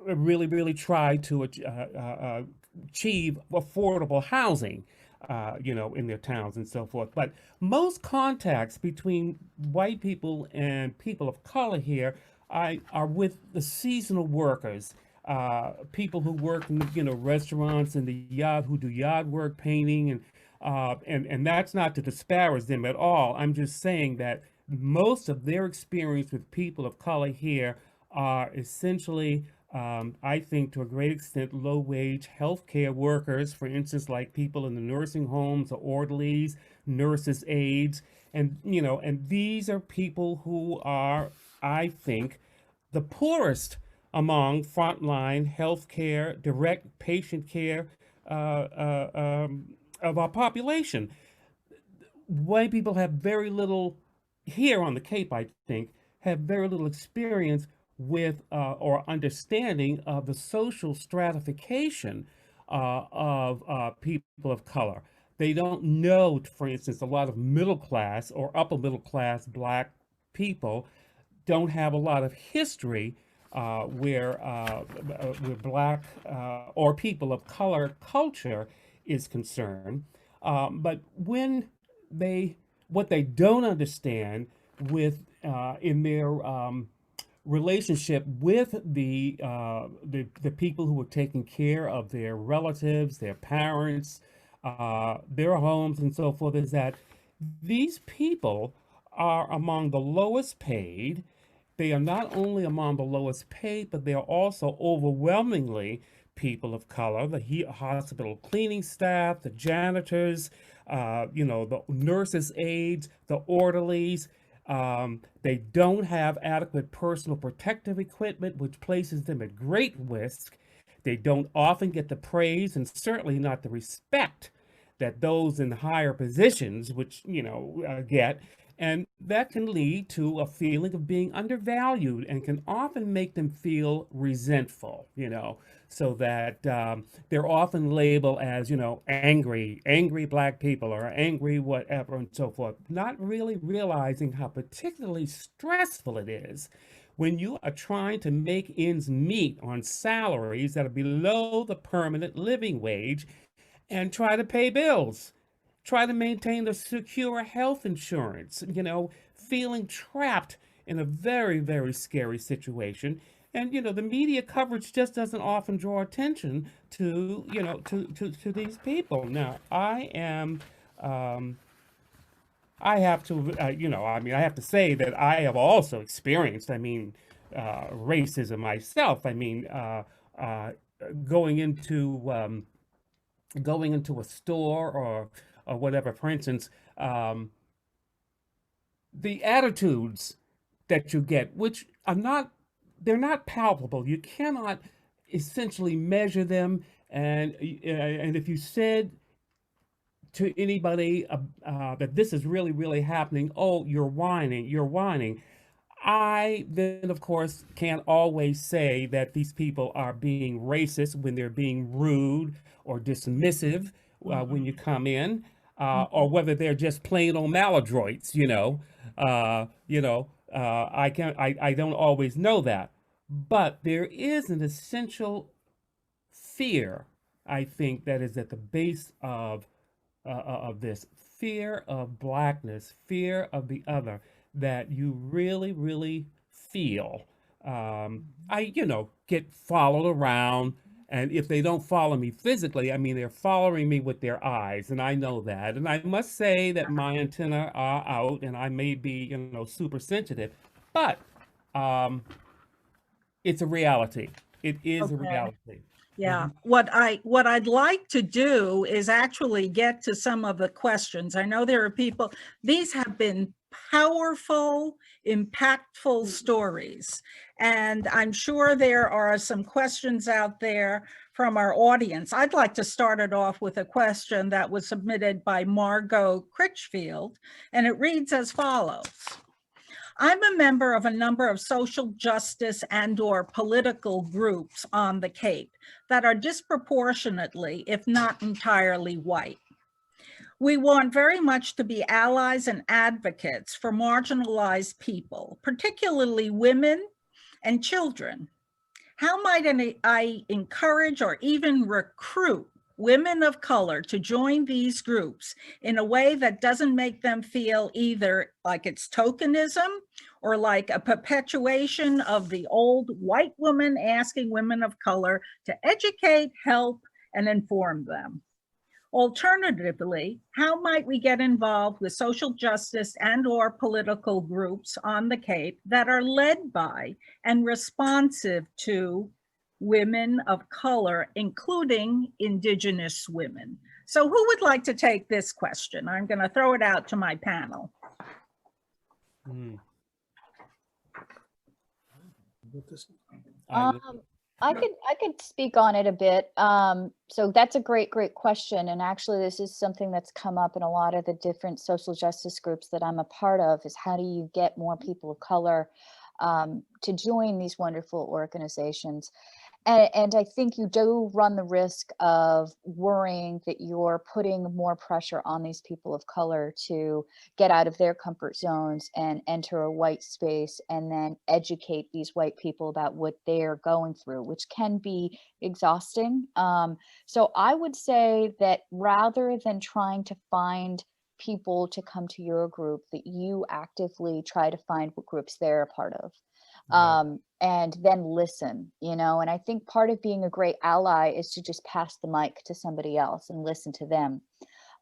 really, really try to achieve affordable housing, in their towns and so forth. But most contacts between white people and people of color here are with the seasonal workers. People who work in restaurants and the yard, who do yard work, painting, and that's not to disparage them at all. I'm just saying that most of their experience with people of color here are essentially, I think, to a great extent, low-wage healthcare workers. For instance, like people in the nursing homes, the orderlies, nurses' aides, and these are people who are, I think, the poorest among frontline healthcare, direct patient care of our population. White people have very little, here on the Cape, I think, have very little experience with or understanding of the social stratification of people of color. They don't know, for instance, a lot of middle class or upper middle class Black people don't have a lot of history where Black or people of color culture is concerned. But what they don't understand with in their relationship with the people who are taking care of their relatives, their parents, their homes, and so forth, is that these people are among the lowest paid. They are not only among the lowest paid, but they are also overwhelmingly people of color. The hospital cleaning staff, the janitors, the nurses' aides, the orderlies. They don't have adequate personal protective equipment, which places them at great risk. They don't often get the praise and certainly not the respect that those in higher positions, which, get. And that can lead to a feeling of being undervalued and can often make them feel resentful, so that they're often labeled as, angry Black people or angry whatever and so forth, not really realizing how particularly stressful it is when you are trying to make ends meet on salaries that are below the permanent living wage and try to pay bills, try to maintain the secure health insurance, feeling trapped in a very, very scary situation. And, the media coverage just doesn't often draw attention to, to these people. Now, I have to, I have to say that I have also experienced, racism myself. Uh, going into, going into a store or whatever, for instance, the attitudes that you get, which they're not palpable. You cannot essentially measure them. And if you said to anybody that this is really, really happening, oh, you're whining. I then, of course, can't always say that these people are being racist when they're being rude or dismissive when you come in, or whether they're just plain old maladroits. I don't always know that, but there is an essential fear, I think, that is at the base of this fear of blackness, fear of the other, that you really, really feel. Get followed around. And if they don't follow me physically, they're following me with their eyes. And I know that. And I must say that my antenna are out and I may be, super sensitive. But it's a reality. It is a Okay. reality. Yeah, what I'd like to do is actually get to some of the questions. I know there are people, these have been powerful, impactful stories. And I'm sure there are some questions out there from our audience. I'd like to start it off with a question that was submitted by Margot Critchfield, and it reads as follows. I'm a member of a number of social justice and/or political groups on the Cape that are disproportionately, if not entirely, white. We want very much to be allies and advocates for marginalized people, particularly women and children. How might I encourage or even recruit women of color to join these groups in a way that doesn't make them feel either like it's tokenism or like a perpetuation of the old white woman asking women of color to educate, help, and inform them? Alternatively, how might we get involved with social justice and/or political groups on the Cape that are led by and responsive to women of color, including Indigenous women? So who would like to take this question? I'm going to throw it out to my panel. I could speak on it a bit. So that's a great question. And actually, this is something that's come up in a lot of the different social justice groups that I'm a part of, is how do you get more people of color to join these wonderful organizations? And I think you do run the risk of worrying that you're putting more pressure on these people of color to get out of their comfort zones and enter a white space and then educate these white people about what they're going through, which can be exhausting. So I would say that rather than trying to find people to come to your group, that you actively try to find what groups they're a part of. And then listen, and I think part of being a great ally is to just pass the mic to somebody else and listen to them.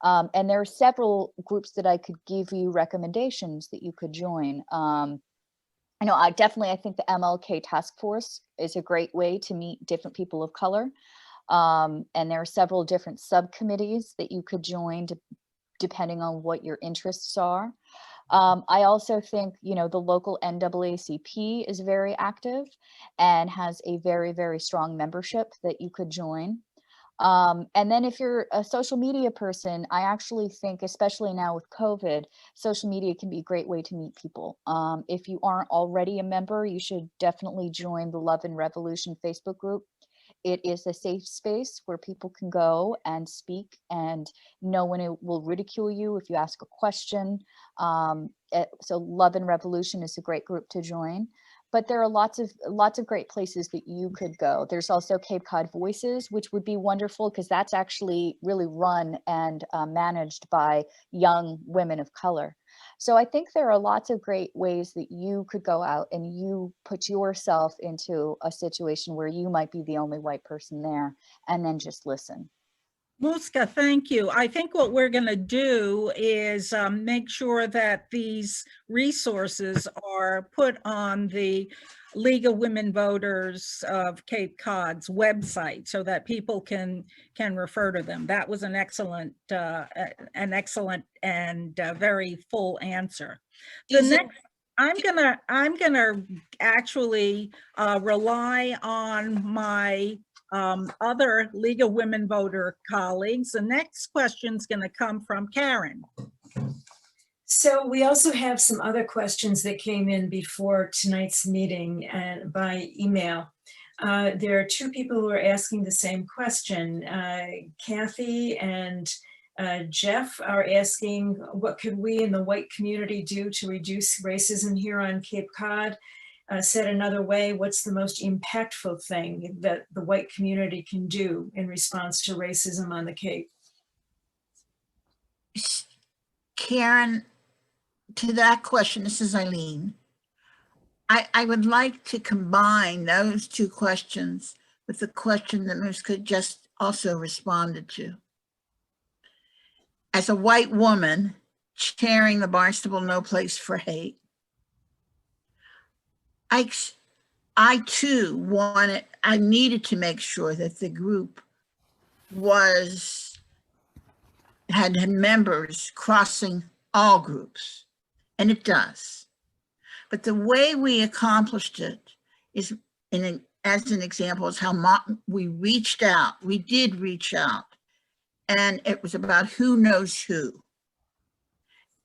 And there are several groups that I could give you recommendations that you could join. I think the MLK Task Force is a great way to meet different people of color. And there are several different subcommittees that you could join depending on what your interests are. I also think, the local NAACP is very active and has a very, very strong membership that you could join. And then if you're a social media person, I actually think, especially now with COVID, social media can be a great way to meet people. If you aren't already a member, you should definitely join the Love and Revolution Facebook group. It is a safe space where people can go and speak, and no one will ridicule you if you ask a question. So Love and Revolution is a great group to join. But there are lots of great places that you could go. There's also Cape Cod Voices, which would be wonderful because that's actually really run and managed by young women of color. So I think there are lots of great ways that you could go out and you put yourself into a situation where you might be the only white person there, and then just listen. Muska, thank you. I think what we're going to do is make sure that these resources are put on the League of Women Voters of Cape Cod's website so that people can refer to them. That was an excellent and very full answer. The next, I'm gonna actually rely on my other League of Women Voter colleagues. The next question is going to come from Karen. So we also have some other questions that came in before tonight's meeting and by email. There are two people who are asking the same question. Kathy and Jeff are asking, what could we in the white community do to reduce racism here on Cape Cod? Said another way, what's the most impactful thing that the white community can do in response to racism on the Cape? Karen, to that question, this is Eileen. I would like to combine those two questions with the question that Muska just also responded to. As a white woman chairing the Barnstable No Place for Hate, I too I needed to make sure that the group had members crossing all groups, and it does. But the way we accomplished it is, as an example, is how we reached out. We did reach out, and it was about who knows who.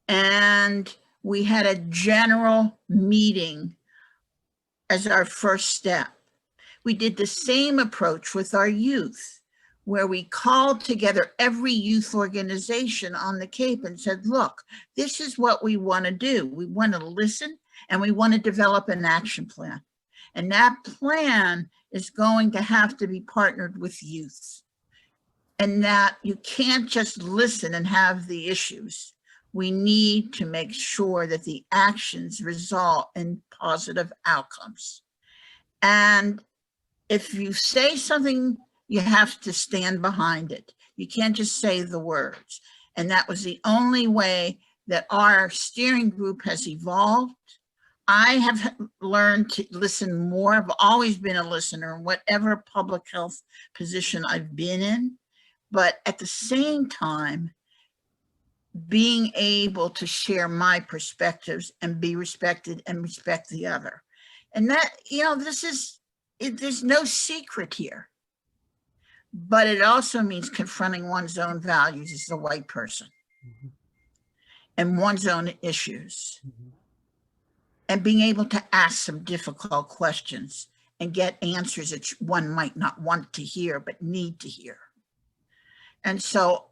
And we had a general meeting as our first step. We did the same approach with our youth, where we called together every youth organization on the Cape and said, look, this is what we want to do. We want to listen and we want to develop an action plan. And that plan is going to have to be partnered with youth. And that you can't just listen and have the issues. We need to make sure that the actions result in positive outcomes. And if you say something, you have to stand behind it. You can't just say the words. And that was the only way that our steering group has evolved. I have learned to listen more. I've always been a listener in whatever public health position I've been in. But at the same time, being able to share my perspectives and be respected and respect the other. And that, there's no secret here, but it also means confronting one's own values as a white person and one's own issues and being able to ask some difficult questions and get answers that one might not want to hear, but need to hear. And so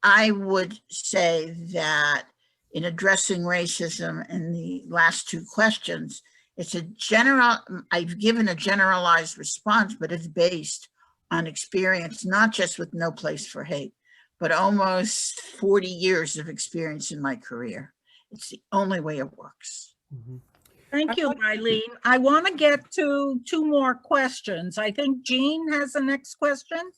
I would say that in addressing racism in the last two questions, I've given a generalized response, but it's based on experience, not just with No Place for Hate, but almost 40 years of experience in my career. It's the only way it works. Thank you, Eileen. I want to get to two more questions. I think Jean has the next question.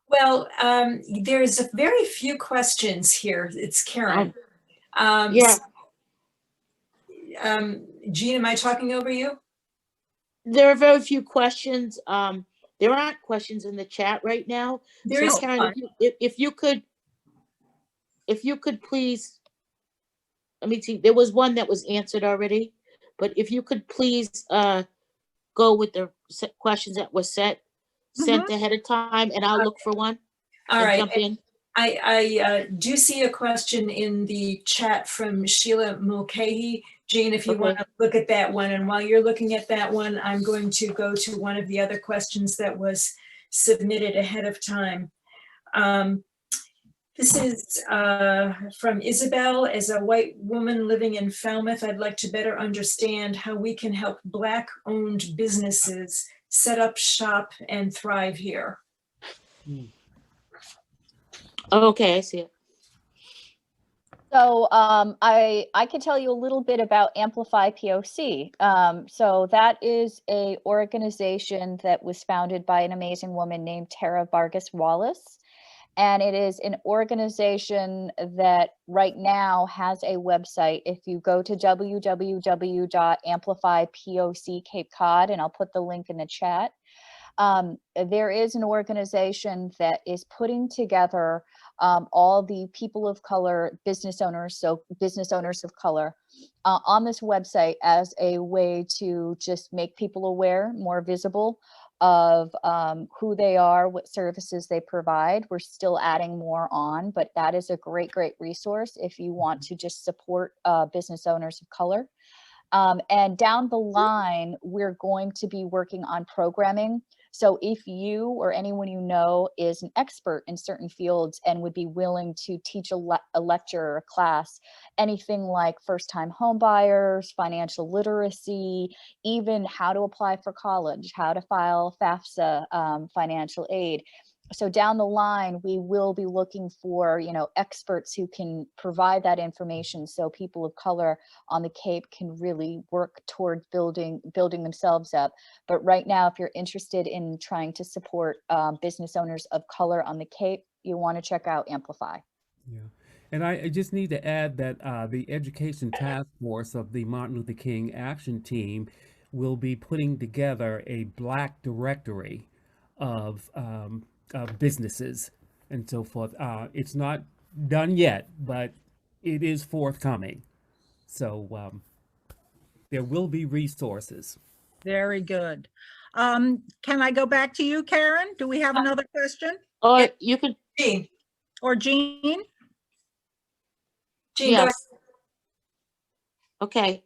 Well, there's a very few questions here. It's Karen. Yeah. Jean, am I talking over you? There are very few questions. There aren't questions in the chat right now. There is Karen, if you could please, let me see, there was one that was answered already, but if you could please go with the questions that were sent ahead of time, and I'll look for one All and right. jump in. I do see a question in the chat from Sheila Mulcahy. Jean, if you want to look at that one, and while you're looking at that one, I'm going to go to one of the other questions that was submitted ahead of time. This is from Isabel. As a white woman living in Falmouth, I'd like to better understand how we can help Black-owned businesses set up shop and thrive here. Okay, I see it. So I can tell you a little bit about Amplify POC. So that is a organization that was founded by an amazing woman named Tara Vargas Wallace. And it is an organization that right now has a website. If you go to www.amplifypoc Cape Cod, and I'll put the link in the chat, there is an organization that is putting together all the people of color business owners, so business owners of color, on this website as a way to just make people aware, more visible of who they are, what services they provide. We're still adding more on, but that is a great, great resource if you want to just support business owners of color. And down the line, we're going to be working on programming. So if you or anyone you know is an expert in certain fields and would be willing to teach a lecture or a class, anything like first-time home buyers, financial literacy, even how to apply for college, how to file FAFSA financial aid. So down the line, we will be looking for, experts who can provide that information so people of color on the Cape can really work toward building themselves up. But right now, if you're interested in trying to support business owners of color on the Cape, you want to check out Amplify. Yeah. And I just need to add that the Education Task Force of the Martin Luther King Action Team will be putting together a Black directory of businesses and so forth. It's not done yet, but it is forthcoming. So there will be resources. Very good. Can I go back to you, Karen? Do we have another question? Or you could. Jean. Or Jean? Jean, Yes. Okay.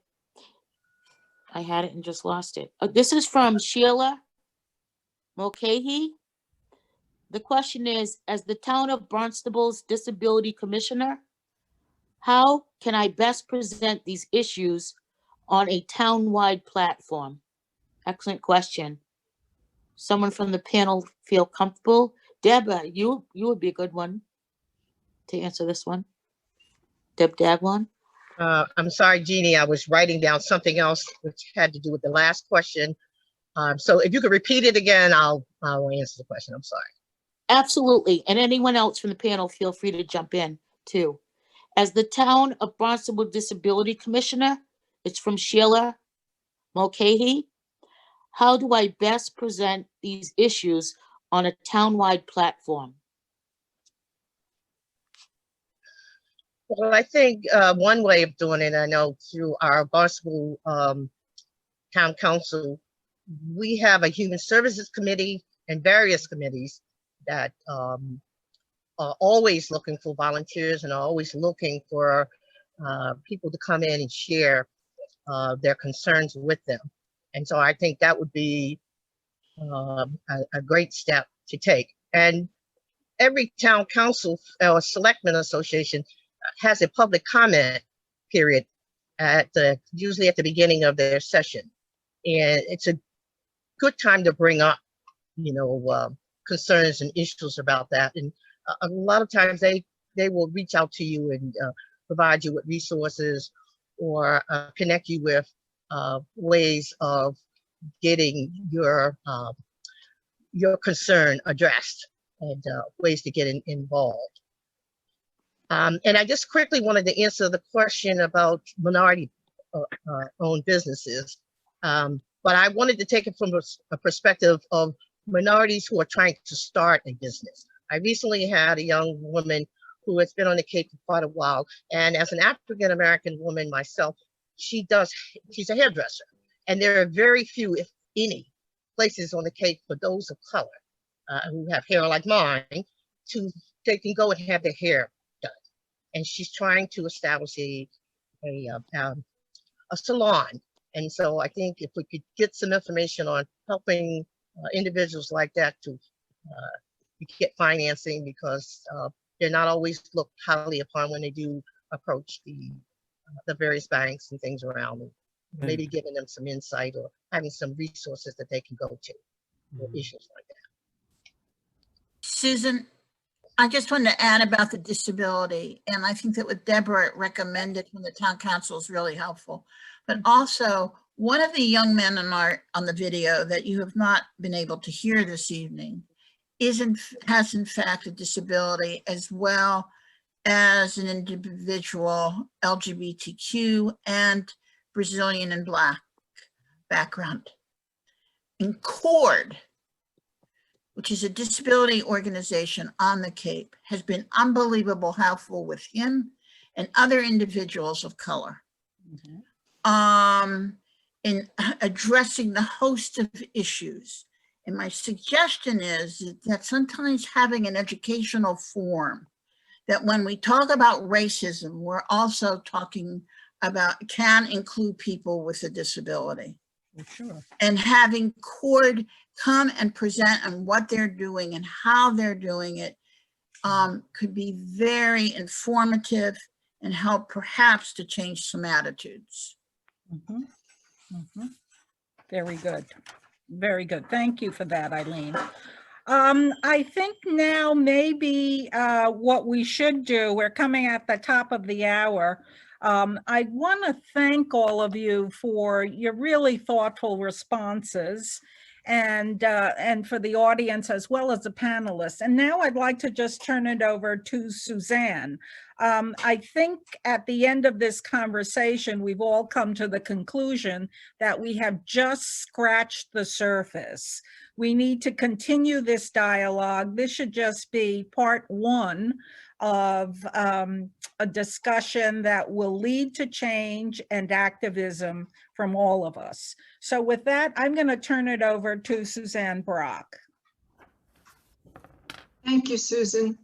I had it and just lost it. This is from Sheila Mulcahy. The question is, as the town of Barnstable's Disability Commissioner, how can I best present these issues on a town-wide platform? Excellent question. Someone from the panel feel comfortable? Deb, you would be a good one to answer this one. Deb Dagwan. I'm sorry, Jeannie, I was writing down something else which had to do with the last question. So if you could repeat it again, I'll answer the question. I'm sorry. Absolutely. And anyone else from the panel, feel free to jump in too. As the town of Barnstable Disability Commissioner, it's from Sheila Mulcahy. How do I best present these issues on a town-wide platform? Well, I think one way of doing it, I know through our Barnstable Town Council, we have a Human Services Committee and various committees that are always looking for volunteers and are always looking for people to come in and share their concerns with them. And so I think that would be a great step to take. And every town council or selectmen association has a public comment period usually at the beginning of their session. And it's a good time to bring up, concerns and issues about that. And a lot of times they will reach out to you and provide you with resources or connect you with ways of getting your concern addressed and ways to get involved. And I just quickly wanted to answer the question about minority owned businesses. But I wanted to take it from a perspective of minorities who are trying to start a business. I recently had a young woman who has been on the Cape for quite a while. And as an African-American woman myself, she's a hairdresser. And there are very few, any places on the Cape for those of color who have hair like mine, they can go and have their hair done. And she's trying to establish a salon. And so I think if we could get some information on helping individuals like that to get financing, because they're not always looked highly upon when they do approach the various banks and things around them. Maybe giving them some insight or having some resources that they can go to for issues like that. Susan, I just wanted to add about the disability, and I think that what Deborah recommended from the town council is really helpful. But also, one of the young men on the video that you have not been able to hear this evening has in fact a disability, as well as an individual LGBTQ and Brazilian and Black background. And CORD, which is a disability organization on the Cape, has been unbelievable helpful with him and other individuals of color in addressing the host of issues. And my suggestion is that sometimes having an educational forum, that when we talk about racism, we're also talking about, can include people with a disability. Sure. And having CORD come and present on what they're doing and how they're doing it could be very informative and help perhaps to change some attitudes. Very good. Very good. Thank you for that, Eileen. I think now maybe what we should do, we're coming at the top of the hour. I want to thank all of you for your really thoughtful responses, and for the audience as well as the panelists. And now I'd like to just turn it over to Suzanne. I think at the end of this conversation, we've all come to the conclusion that we have just scratched the surface. We need to continue this dialogue. This should just be part one of a discussion that will lead to change and activism from all of us. So with that, I'm going to turn it over to Suzanne Brock. Thank you, Susan.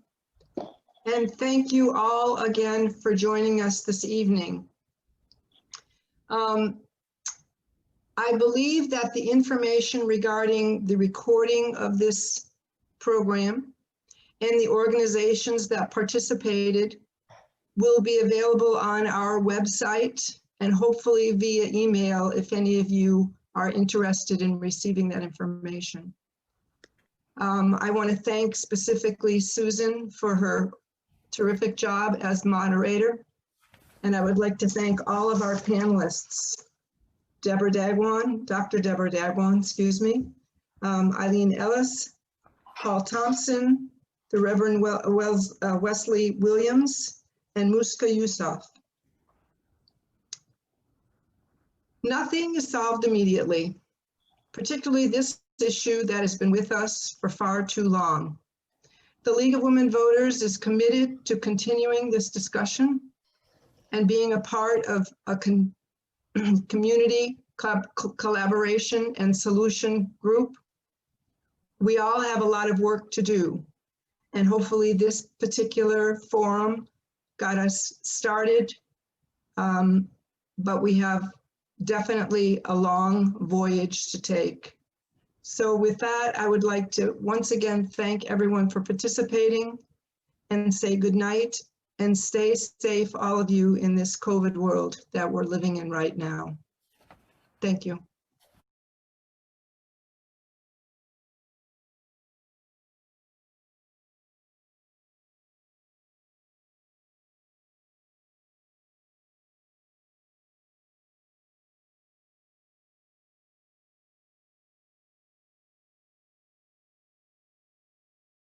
And thank you all again for joining us this evening. I believe that the information regarding the recording of this program and the organizations that participated will be available on our website and hopefully via email if any of you are interested in receiving that information. I want to thank specifically Susan for her terrific job as moderator. And I would like to thank all of our panelists, Dr. Deborah Dagwan, excuse me, Eileen Ellis, Paul Thompson, the Reverend Wesley Williams, and Muska Yusuf. Nothing is solved immediately, particularly this issue that has been with us for far too long. The League of Women Voters is committed to continuing this discussion and being a part of a community collaboration and solution group. We all have a lot of work to do, and hopefully this particular forum got us started, but we have definitely a long voyage to take. So with that, I would like to once again thank everyone for participating and say good night and stay safe, all of you, in this COVID world that we're living in right now. Thank you.